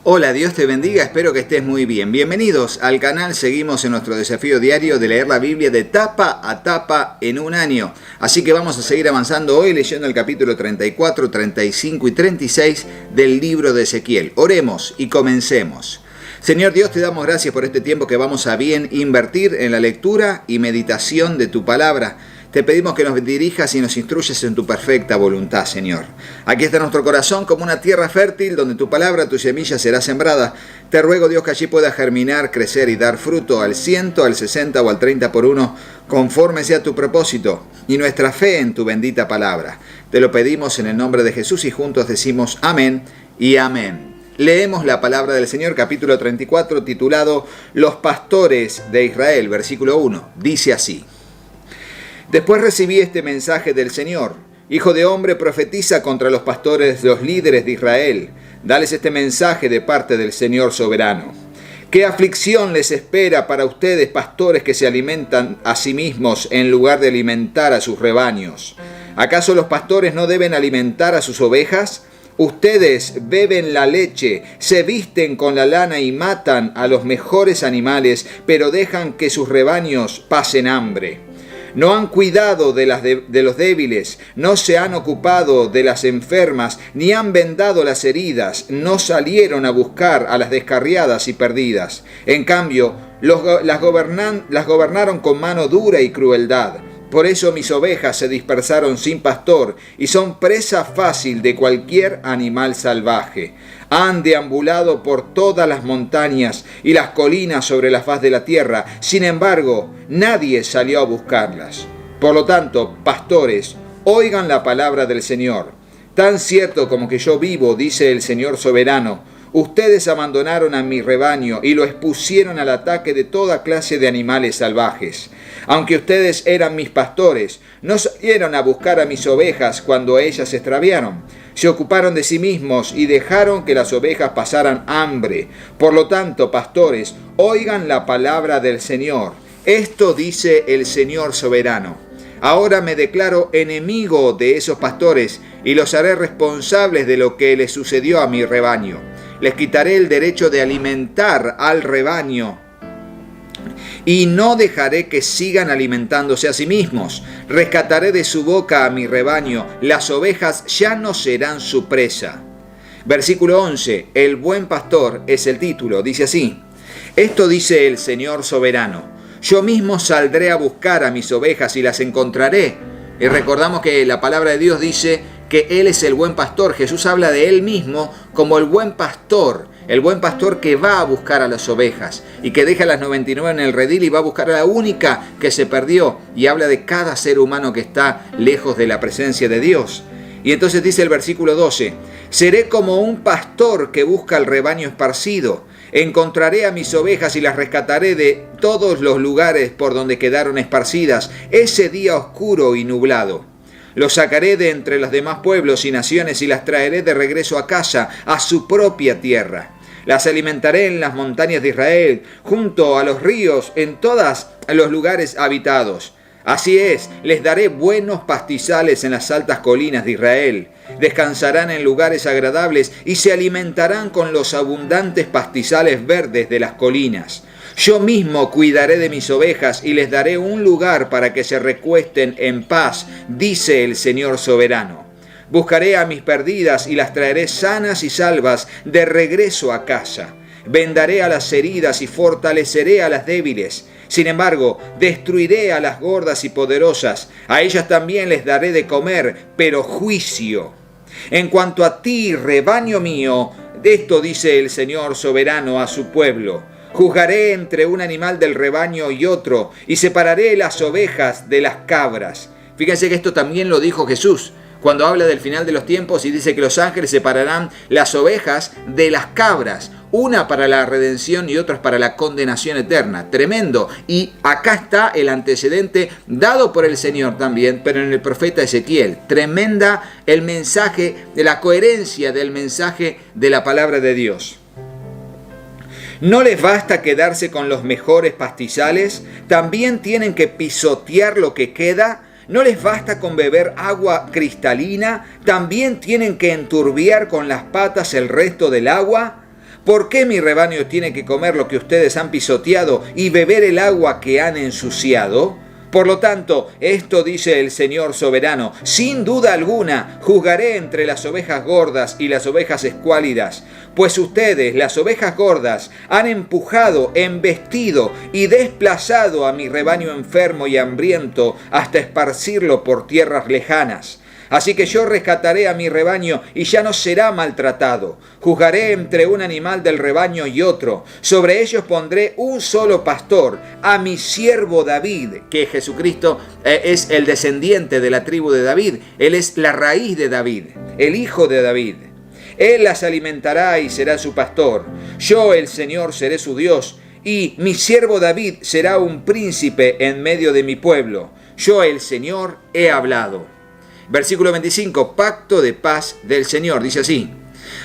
Hola, Dios te bendiga, espero que estés muy bien. Bienvenidos al canal, seguimos en nuestro desafío diario de leer la Biblia de tapa a tapa en un año. Así que vamos a seguir avanzando hoy leyendo el capítulo 34, 35 y 36 del libro de Ezequiel. Oremos y comencemos. Señor Dios, te damos gracias por este tiempo que vamos a bien invertir en la lectura y meditación de tu palabra. Te pedimos que nos dirijas y nos instruyas en tu perfecta voluntad, Señor. Aquí está nuestro corazón como una tierra fértil donde tu palabra, tu semilla será sembrada. Te ruego, Dios, que allí pueda germinar, crecer y dar fruto al 100, al 60 o al 30 por uno, conforme sea tu propósito y nuestra fe en tu bendita palabra. Te lo pedimos en el nombre de Jesús y juntos decimos amén y amén. Leemos la palabra del Señor, capítulo 34, titulado Los pastores de Israel, versículo 1. Dice así: Después recibí este mensaje del Señor: Hijo de hombre, profetiza contra los pastores, los líderes de Israel. Dales este mensaje de parte del Señor soberano. ¿Qué aflicción les espera para ustedes, pastores que se alimentan a sí mismos en lugar de alimentar a sus rebaños? ¿Acaso los pastores no deben alimentar a sus ovejas? Ustedes beben la leche, se visten con la lana y matan a los mejores animales, pero dejan que sus rebaños pasen hambre. No han cuidado de los débiles, no se han ocupado de las enfermas, ni han vendado las heridas, no salieron a buscar a las descarriadas y perdidas. En cambio, las gobernaron con mano dura y crueldad. Por eso mis ovejas se dispersaron sin pastor y son presa fácil de cualquier animal salvaje. Han deambulado por todas las montañas y las colinas sobre la faz de la tierra. Sin embargo, nadie salió a buscarlas. Por lo tanto, pastores, oigan la palabra del Señor. Tan cierto como que yo vivo, dice el Señor soberano, ustedes abandonaron a mi rebaño y lo expusieron al ataque de toda clase de animales salvajes. Aunque ustedes eran mis pastores, no salieron a buscar a mis ovejas cuando ellas se extraviaron. Se ocuparon de sí mismos y dejaron que las ovejas pasaran hambre. Por lo tanto, pastores, oigan la palabra del Señor. Esto dice el Señor soberano. Ahora me declaro enemigo de esos pastores y los haré responsables de lo que les sucedió a mi rebaño. Les quitaré el derecho de alimentar al rebaño y no dejaré que sigan alimentándose a sí mismos. Rescataré de su boca a mi rebaño, las ovejas ya no serán su presa. Versículo 11, el buen pastor es el título, dice así: Esto dice el Señor soberano: Yo mismo saldré a buscar a mis ovejas y las encontraré. Y recordamos que la palabra de Dios dice que Él es el buen pastor. Jesús habla de Él mismo como el buen pastor que va a buscar a las ovejas y que deja las 99 en el redil y va a buscar a la única que se perdió, y habla de cada ser humano que está lejos de la presencia de Dios. Y entonces dice el versículo 12: Seré como un pastor que busca al rebaño esparcido. Encontraré a mis ovejas y las rescataré de todos los lugares por donde quedaron esparcidas ese día oscuro y nublado. Los sacaré de entre los demás pueblos y naciones y las traeré de regreso a casa, a su propia tierra. Las alimentaré en las montañas de Israel, junto a los ríos, en todos los lugares habitados. Así es, les daré buenos pastizales en las altas colinas de Israel. Descansarán en lugares agradables y se alimentarán con los abundantes pastizales verdes de las colinas. Yo mismo cuidaré de mis ovejas y les daré un lugar para que se recuesten en paz, dice el Señor soberano. Buscaré a mis perdidas y las traeré sanas y salvas de regreso a casa. Vendaré a las heridas y fortaleceré a las débiles. Sin embargo, destruiré a las gordas y poderosas. A ellas también les daré de comer, pero juicio. En cuanto a ti, rebaño mío, de esto dice el Señor soberano a su pueblo: Juzgaré entre un animal del rebaño y otro, y separaré las ovejas de las cabras. Fíjense que esto también lo dijo Jesús, cuando habla del final de los tiempos y dice que los ángeles separarán las ovejas de las cabras, una para la redención y otras para la condenación eterna. Tremendo. Y acá está el antecedente dado por el Señor también, pero en el profeta Ezequiel. Tremenda el mensaje, de la coherencia del mensaje de la palabra de Dios. ¿No les basta quedarse con los mejores pastizales? ¿También tienen que pisotear lo que queda? ¿No les basta con beber agua cristalina? ¿También tienen que enturbiar con las patas el resto del agua? ¿Por qué mi rebaño tiene que comer lo que ustedes han pisoteado y beber el agua que han ensuciado? Por lo tanto, esto dice el Señor soberano: sin duda alguna, juzgaré entre las ovejas gordas y las ovejas escuálidas, pues ustedes, las ovejas gordas, han empujado, embestido y desplazado a mi rebaño enfermo y hambriento hasta esparcirlo por tierras lejanas. Así que yo rescataré a mi rebaño y ya no será maltratado. Juzgaré entre un animal del rebaño y otro. Sobre ellos pondré un solo pastor, a mi siervo David, que Jesucristo es el descendiente de la tribu de David. Él es la raíz de David, el hijo de David. Él las alimentará y será su pastor. Yo, el Señor, seré su Dios, y mi siervo David será un príncipe en medio de mi pueblo. Yo, el Señor, he hablado. Versículo 25, pacto de paz del Señor, dice así: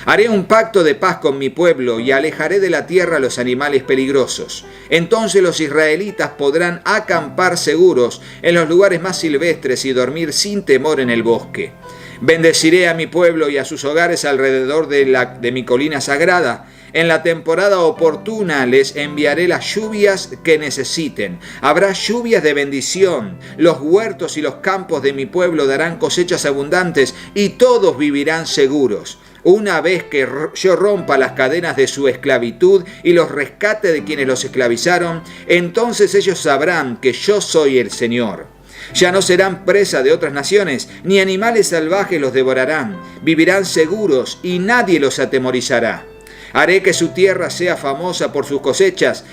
haré un pacto de paz con mi pueblo y alejaré de la tierra a los animales peligrosos. Entonces los israelitas podrán acampar seguros en los lugares más silvestres y dormir sin temor en el bosque. Bendeciré a mi pueblo y a sus hogares alrededor de mi colina sagrada. En la temporada oportuna les enviaré las lluvias que necesiten. Habrá lluvias de bendición. Los huertos y los campos de mi pueblo darán cosechas abundantes y todos vivirán seguros. Una vez que yo rompa las cadenas de su esclavitud y los rescate de quienes los esclavizaron, entonces ellos sabrán que yo soy el Señor. Ya no serán presa de otras naciones, ni animales salvajes los devorarán. Vivirán seguros y nadie los atemorizará. Haré que su tierra sea famosa por sus cosechas,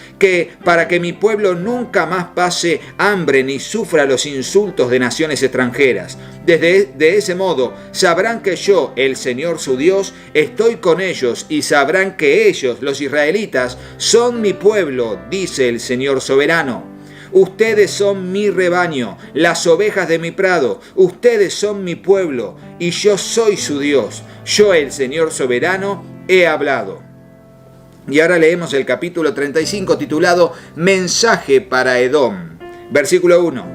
para que mi pueblo nunca más pase hambre ni sufra los insultos de naciones extranjeras. De ese modo sabrán que yo, el Señor su Dios, estoy con ellos, y sabrán que ellos, los israelitas, son mi pueblo, dice el Señor soberano. Ustedes son mi rebaño, las ovejas de mi prado. Ustedes son mi pueblo, y yo soy su Dios. Yo, el Señor soberano, he hablado. Y ahora leemos el capítulo 35 titulado Mensaje para Edom. Versículo 1.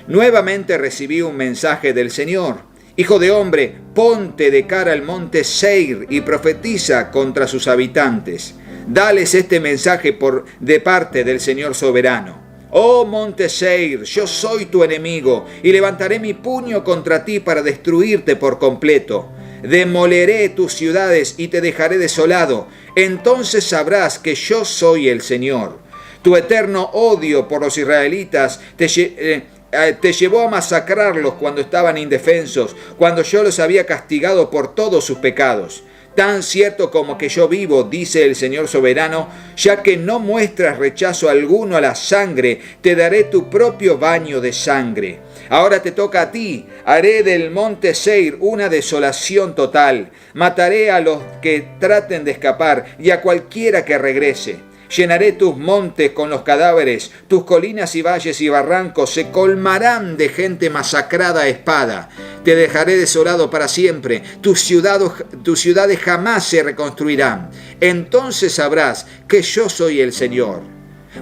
Nuevamente recibí un mensaje del Señor. Hijo de hombre, ponte de cara al monte Seir y profetiza contra sus habitantes. Dales este mensaje de parte del Señor soberano. Oh monte Seir, yo soy tu enemigo y levantaré mi puño contra ti para destruirte por completo. Demoleré tus ciudades y te dejaré desolado. Entonces sabrás que yo soy el Señor. Tu eterno odio por los israelitas te llevó a masacrarlos cuando estaban indefensos, cuando yo los había castigado por todos sus pecados. Tan cierto como que yo vivo, dice el Señor soberano, ya que no muestras rechazo alguno a la sangre, te daré tu propio baño de sangre. Ahora te toca a ti. Haré del monte Seir una desolación total. Mataré a los que traten de escapar y a cualquiera que regrese. Llenaré tus montes con los cadáveres, tus colinas y valles y barrancos se colmarán de gente masacrada a espada. Te dejaré desolado para siempre, tus ciudades jamás se reconstruirán. Entonces sabrás que yo soy el Señor.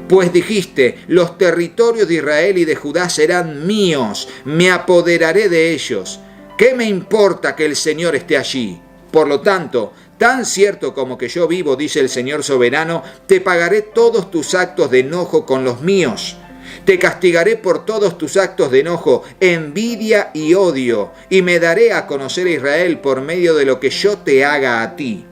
Pues dijiste, los territorios de Israel y de Judá serán míos, me apoderaré de ellos. ¿Qué me importa que el Señor esté allí? Por lo tanto, tan cierto como que yo vivo, dice el Señor soberano, te pagaré todos tus actos de enojo con los míos. Te castigaré por todos tus actos de enojo, envidia y odio, y me daré a conocer a Israel por medio de lo que yo te haga a ti.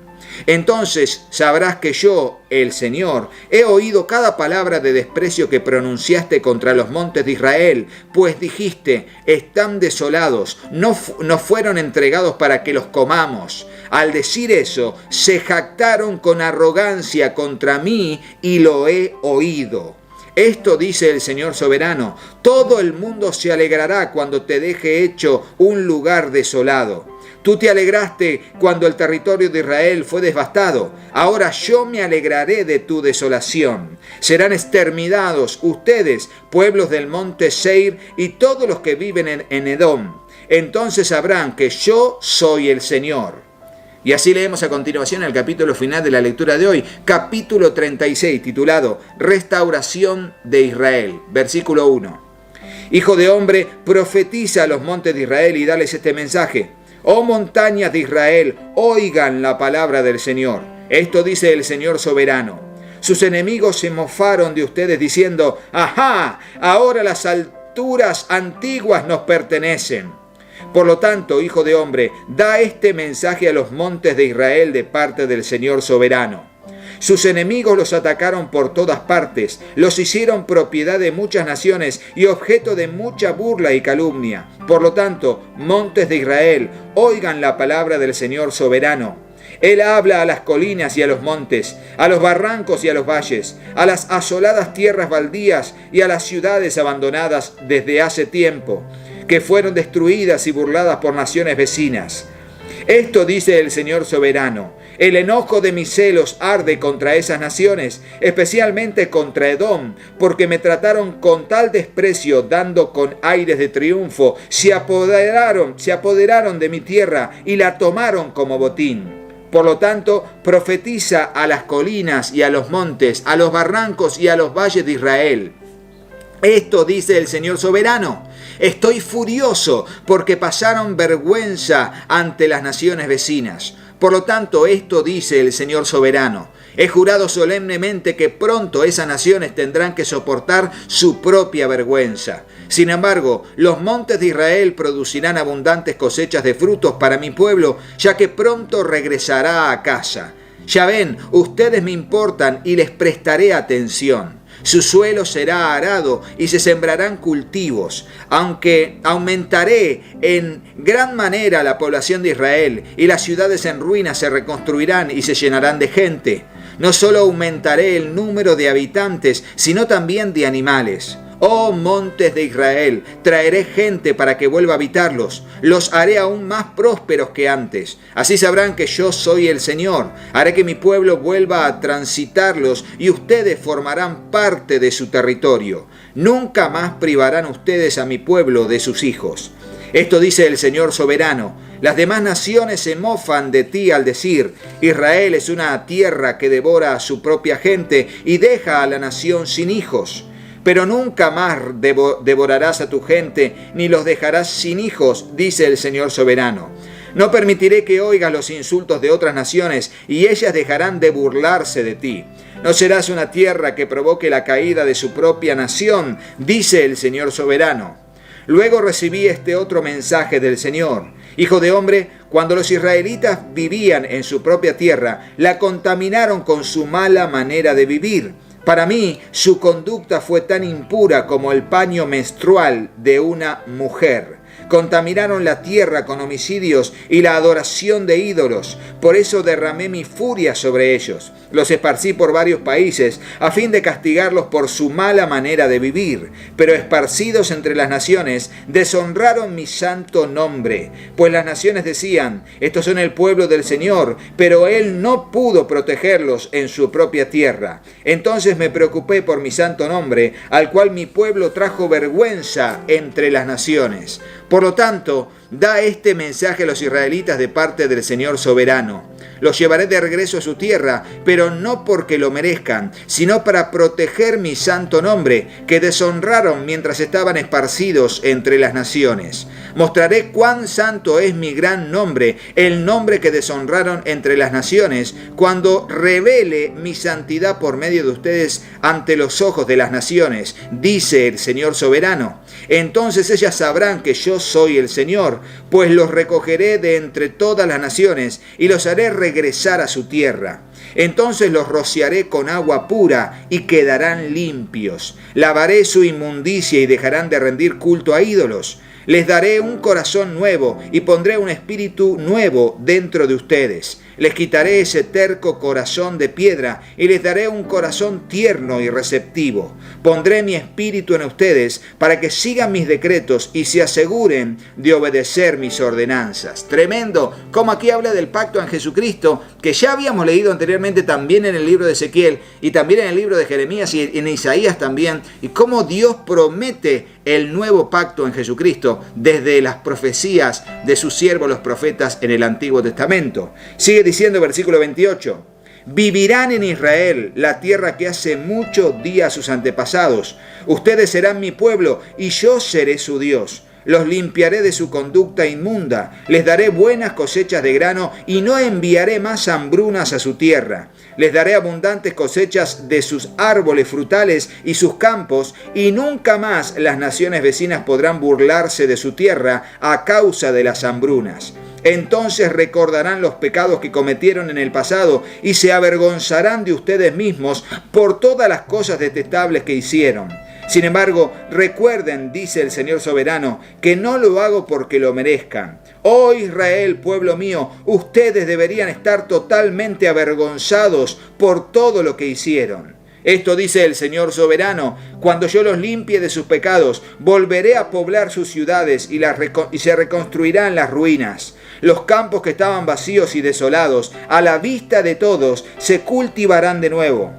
Entonces sabrás que yo, el Señor, he oído cada palabra de desprecio que pronunciaste contra los montes de Israel, pues dijiste, están desolados, no fueron entregados para que los comamos. Al decir eso, se jactaron con arrogancia contra mí y lo he oído. Esto dice el Señor soberano, todo el mundo se alegrará cuando te deje hecho un lugar desolado. Tú te alegraste cuando el territorio de Israel fue devastado. Ahora yo me alegraré de tu desolación. Serán exterminados ustedes, pueblos del monte Seir, y todos los que viven en Edom. Entonces sabrán que yo soy el Señor. Y así leemos a continuación el capítulo final de la lectura de hoy, capítulo 36, titulado Restauración de Israel, versículo 1. Hijo de hombre, profetiza a los montes de Israel y dales este mensaje. Oh montañas de Israel, oigan la palabra del Señor. Esto dice el Señor soberano. Sus enemigos se mofaron de ustedes diciendo: ¡ajá! Ahora las alturas antiguas nos pertenecen. Por lo tanto, hijo de hombre, da este mensaje a los montes de Israel de parte del Señor soberano. Sus enemigos los atacaron por todas partes, los hicieron propiedad de muchas naciones y objeto de mucha burla y calumnia. Por lo tanto, montes de Israel, oigan la palabra del Señor soberano. Él habla a las colinas y a los montes, a los barrancos y a los valles, a las asoladas tierras baldías y a las ciudades abandonadas desde hace tiempo, que fueron destruidas y burladas por naciones vecinas. Esto dice el Señor soberano: el enojo de mis celos arde contra esas naciones, especialmente contra Edom, porque me trataron con tal desprecio, dando con aires de triunfo, se apoderaron de mi tierra y la tomaron como botín. Por lo tanto, profetiza a las colinas y a los montes, a los barrancos y a los valles de Israel. Esto dice el Señor soberano: estoy furioso porque pasaron vergüenza ante las naciones vecinas. Por lo tanto, esto dice el Señor soberano: he jurado solemnemente que pronto esas naciones tendrán que soportar su propia vergüenza. Sin embargo, los montes de Israel producirán abundantes cosechas de frutos para mi pueblo, ya que pronto regresará a casa. Ya ven, ustedes me importan y les prestaré atención. Su suelo será arado y se sembrarán cultivos, aunque aumentaré en gran manera la población de Israel y las ciudades en ruinas se reconstruirán y se llenarán de gente. No solo aumentaré el número de habitantes, sino también de animales. Oh montes de Israel, traeré gente para que vuelva a habitarlos. Los haré aún más prósperos que antes. Así sabrán que yo soy el Señor. Haré que mi pueblo vuelva a transitarlos y ustedes formarán parte de su territorio. Nunca más privarán ustedes a mi pueblo de sus hijos. Esto dice el Señor soberano: las demás naciones se mofan de ti al decir: Israel es una tierra que devora a su propia gente y deja a la nación sin hijos. Pero nunca más devorarás a tu gente, ni los dejarás sin hijos, dice el Señor soberano. No permitiré que oigas los insultos de otras naciones, y ellas dejarán de burlarse de ti. No serás una tierra que provoque la caída de su propia nación, dice el Señor soberano. Luego recibí este otro mensaje del Señor: hijo de hombre, cuando los israelitas vivían en su propia tierra, la contaminaron con su mala manera de vivir. Para mí, su conducta fue tan impura como el paño menstrual de una mujer. Contaminaron la tierra con homicidios y la adoración de ídolos. Por eso derramé mi furia sobre ellos. Los esparcí por varios países a fin de castigarlos por su mala manera de vivir. Pero esparcidos entre las naciones, deshonraron mi santo nombre. Pues las naciones decían: estos son el pueblo del Señor, pero Él no pudo protegerlos en su propia tierra. Entonces me preocupé por mi santo nombre, al cual mi pueblo trajo vergüenza entre las naciones. Por lo tanto, da este mensaje a los israelitas de parte del Señor soberano: los llevaré de regreso a su tierra, pero no porque lo merezcan, sino para proteger mi santo nombre, que deshonraron mientras estaban esparcidos entre las naciones. Mostraré cuán santo es mi gran nombre, el nombre que deshonraron entre las naciones, cuando revele mi santidad por medio de ustedes ante los ojos de las naciones, dice el Señor soberano. Entonces ellas sabrán que yo soy el Señor, pues los recogeré de entre todas las naciones y los haré regresar a su tierra. Entonces los rociaré con agua pura y quedarán limpios. Lavaré su inmundicia y dejarán de rendir culto a ídolos. Les daré un corazón nuevo y pondré un espíritu nuevo dentro de ustedes. Les quitaré ese terco corazón de piedra y les daré un corazón tierno y receptivo. Pondré mi espíritu en ustedes para que sigan mis decretos y se aseguren de obedecer mis ordenanzas. Tremendo, como aquí habla del pacto en Jesucristo, que ya habíamos leído anteriormente también en el libro de Ezequiel y también en el libro de Jeremías y en Isaías también, y cómo Dios promete el nuevo pacto en Jesucristo desde las profecías de sus siervos los profetas en el Antiguo Testamento. Sigue diciendo versículo 28: vivirán en Israel, la tierra que hace muchos días sus antepasados. Ustedes serán mi pueblo y yo seré su Dios. los limpiaré de su conducta inmunda, les daré buenas cosechas de grano y no enviaré más hambrunas a su tierra. Les daré abundantes cosechas de sus árboles frutales y sus campos, y nunca más las naciones vecinas podrán burlarse de su tierra a causa de las hambrunas. Entonces recordarán los pecados que cometieron en el pasado y se avergonzarán de ustedes mismos por todas las cosas detestables que hicieron. Sin embargo, recuerden, dice el Señor soberano, que no lo hago porque lo merezcan. Oh Israel, pueblo mío, ustedes deberían estar totalmente avergonzados por todo lo que hicieron. Esto dice el Señor soberano: cuando yo los limpie de sus pecados, volveré a poblar sus ciudades y se reconstruirán las ruinas. Los campos que estaban vacíos y desolados, a la vista de todos, se cultivarán de nuevo.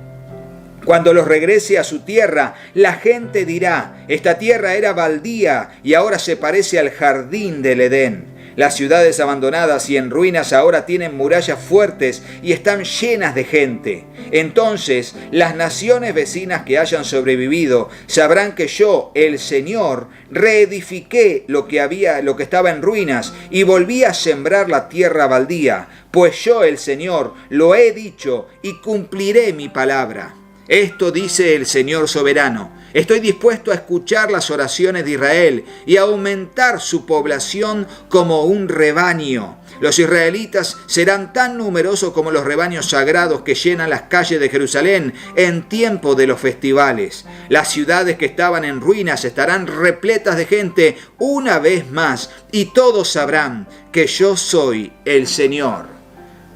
Cuando los regrese a su tierra, la gente dirá: esta tierra era baldía y ahora se parece al jardín del Edén. Las ciudades abandonadas y en ruinas ahora tienen murallas fuertes y están llenas de gente. Entonces las naciones vecinas que hayan sobrevivido sabrán que yo, el Señor, reedifiqué lo que estaba en ruinas y volví a sembrar la tierra baldía, pues yo, el Señor, lo he dicho y cumpliré mi palabra. Esto dice el Señor soberano: estoy dispuesto a escuchar las oraciones de Israel y a aumentar su población como un rebaño. Los israelitas serán tan numerosos como los rebaños sagrados que llenan las calles de Jerusalén en tiempo de los festivales. Las ciudades que estaban en ruinas estarán repletas de gente una vez más, y todos sabrán que yo soy el Señor.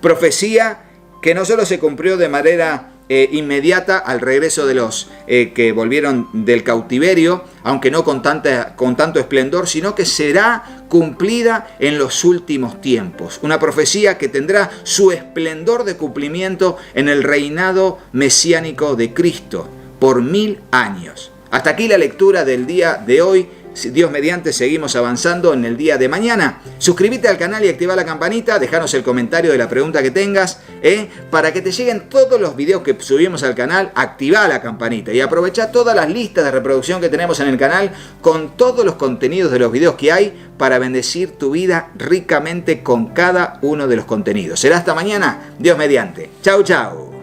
Profecía que no solo se cumplió de manera inmediata al regreso de los que volvieron del cautiverio, aunque no con tanto esplendor, sino que será cumplida en los últimos tiempos. Una profecía que tendrá su esplendor de cumplimiento en el reinado mesiánico de Cristo por 1000 años. Hasta aquí la lectura del día de hoy. Si Dios mediante, seguimos avanzando en el día de mañana. Suscríbete al canal y activa la campanita. Déjanos el comentario de la pregunta que tengas, para que te lleguen todos los videos que subimos al canal. Activa la campanita y aprovecha todas las listas de reproducción que tenemos en el canal con todos los contenidos de los videos que hay para bendecir tu vida ricamente con cada uno de los contenidos. Será hasta mañana, Dios mediante. Chau, chau.